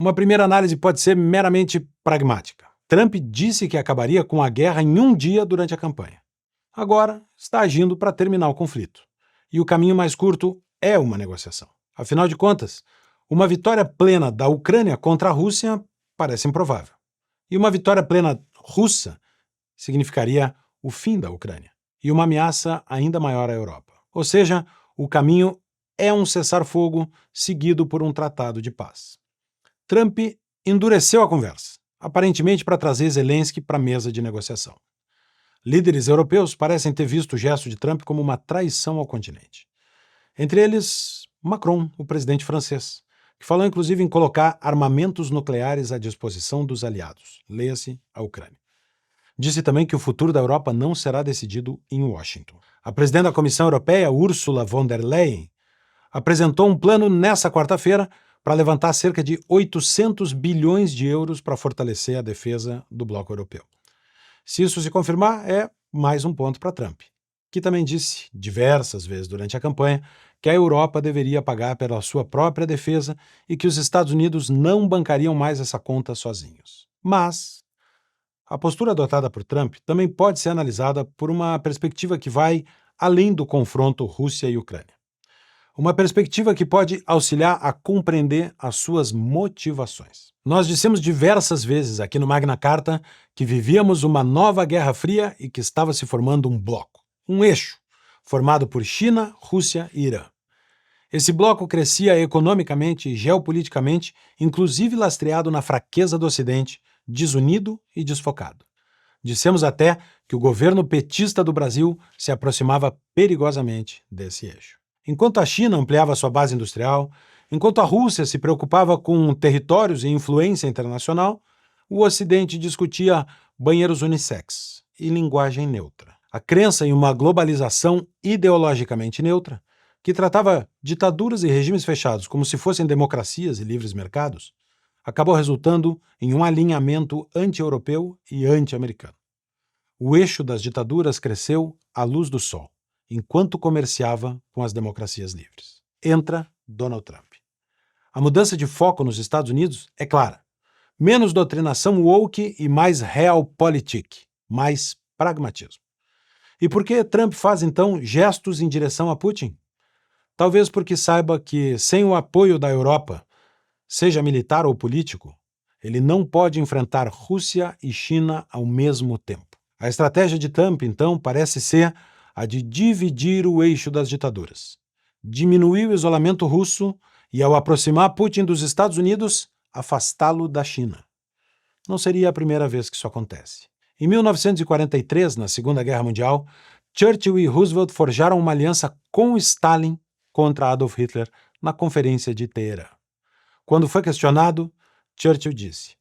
Uma primeira análise pode ser meramente pragmática. Trump disse que acabaria com a guerra em um dia durante a campanha. Agora, está agindo para terminar o conflito. E o caminho mais curto é uma negociação. Afinal de contas, uma vitória plena da Ucrânia contra a Rússia parece improvável. E uma vitória plena russa significaria o fim da Ucrânia e uma ameaça ainda maior à Europa. Ou seja, o caminho é um cessar-fogo seguido por um tratado de paz. Trump endureceu a conversa, aparentemente para trazer Zelensky para a mesa de negociação. Líderes europeus parecem ter visto o gesto de Trump como uma traição ao continente. Entre eles, Macron, o presidente francês, que falou inclusive em colocar armamentos nucleares à disposição dos aliados, leia-se a Ucrânia. Disse também que o futuro da Europa não será decidido em Washington. A presidente da Comissão Europeia, Ursula von der Leyen, apresentou um plano nesta quarta-feira para levantar cerca de 800 bilhões de euros para fortalecer a defesa do bloco europeu. Se isso se confirmar, é mais um ponto para Trump, que também disse diversas vezes durante a campanha que a Europa deveria pagar pela sua própria defesa e que os Estados Unidos não bancariam mais essa conta sozinhos. Mas a postura adotada por Trump também pode ser analisada por uma perspectiva que vai além do confronto Rússia e Ucrânia. Uma perspectiva que pode auxiliar a compreender as suas motivações. Nós dissemos diversas vezes aqui no Magna Carta que vivíamos uma nova Guerra Fria e que estava se formando um bloco, um eixo, formado por China, Rússia e Irã. Esse bloco crescia economicamente e geopoliticamente, inclusive lastreado na fraqueza do Ocidente, desunido e desfocado. Dissemos até que o governo petista do Brasil se aproximava perigosamente desse eixo. Enquanto a China ampliava sua base industrial, enquanto a Rússia se preocupava com territórios e influência internacional, o Ocidente discutia banheiros unissex e linguagem neutra. A crença em uma globalização ideologicamente neutra, que tratava ditaduras e regimes fechados como se fossem democracias e livres mercados, acabou resultando em um alinhamento anti-europeu e anti-americano. O eixo das ditaduras cresceu à luz do sol, enquanto comerciava com as democracias livres. Entra Donald Trump. A mudança de foco nos Estados Unidos é clara. Menos doutrinação woke e mais realpolitik, mais pragmatismo. E por que Trump faz, então, gestos em direção a Putin? Talvez porque saiba que, sem o apoio da Europa, seja militar ou político, ele não pode enfrentar Rússia e China ao mesmo tempo. A estratégia de Trump, então, parece ser a de dividir o eixo das ditaduras, diminuir o isolamento russo e, ao aproximar Putin dos Estados Unidos, afastá-lo da China. Não seria a primeira vez que isso acontece. Em 1943, na Segunda Guerra Mundial, Churchill e Roosevelt forjaram uma aliança com Stalin contra Adolf Hitler na Conferência de Teherã. Quando foi questionado, Churchill disse: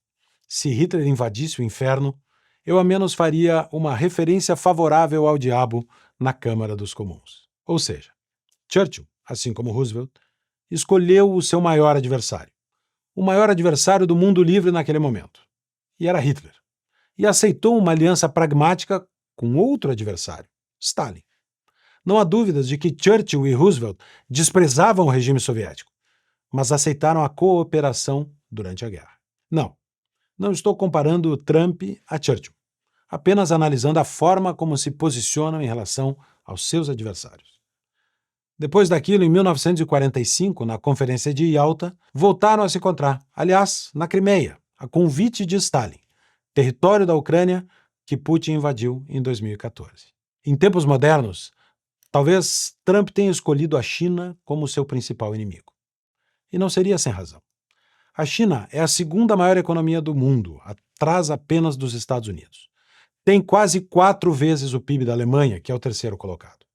"Se Hitler invadisse o inferno, eu ao menos faria uma referência favorável ao diabo na Câmara dos Comuns." Ou seja, Churchill, assim como Roosevelt, escolheu o seu maior adversário, o maior adversário do mundo livre naquele momento, e era Hitler, e aceitou uma aliança pragmática com outro adversário, Stalin. Não há dúvidas de que Churchill e Roosevelt desprezavam o regime soviético, mas aceitaram a cooperação durante a guerra. Não estou comparando Trump a Churchill, apenas analisando a forma como se posicionam em relação aos seus adversários. Depois daquilo, em 1945, na Conferência de Yalta, voltaram a se encontrar, aliás, na Crimeia, a convite de Stalin, território da Ucrânia que Putin invadiu em 2014. Em tempos modernos, talvez Trump tenha escolhido a China como seu principal inimigo. E não seria sem razão. A China é a segunda maior economia do mundo, atrás apenas dos Estados Unidos. Tem quase 4 vezes o PIB da Alemanha, que é o terceiro colocado.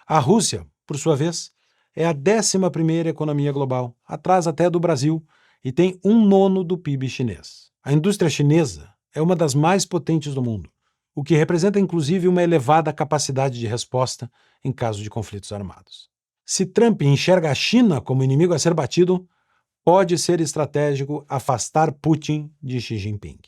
A Rússia, por sua vez, é a 11ª economia global, atrás até do Brasil, e tem 1/9 do PIB chinês. A indústria chinesa é uma das mais potentes do mundo, o que representa inclusive uma elevada capacidade de resposta em caso de conflitos armados. Se Trump enxerga a China como inimigo a ser batido, pode ser estratégico afastar Putin de Xi Jinping.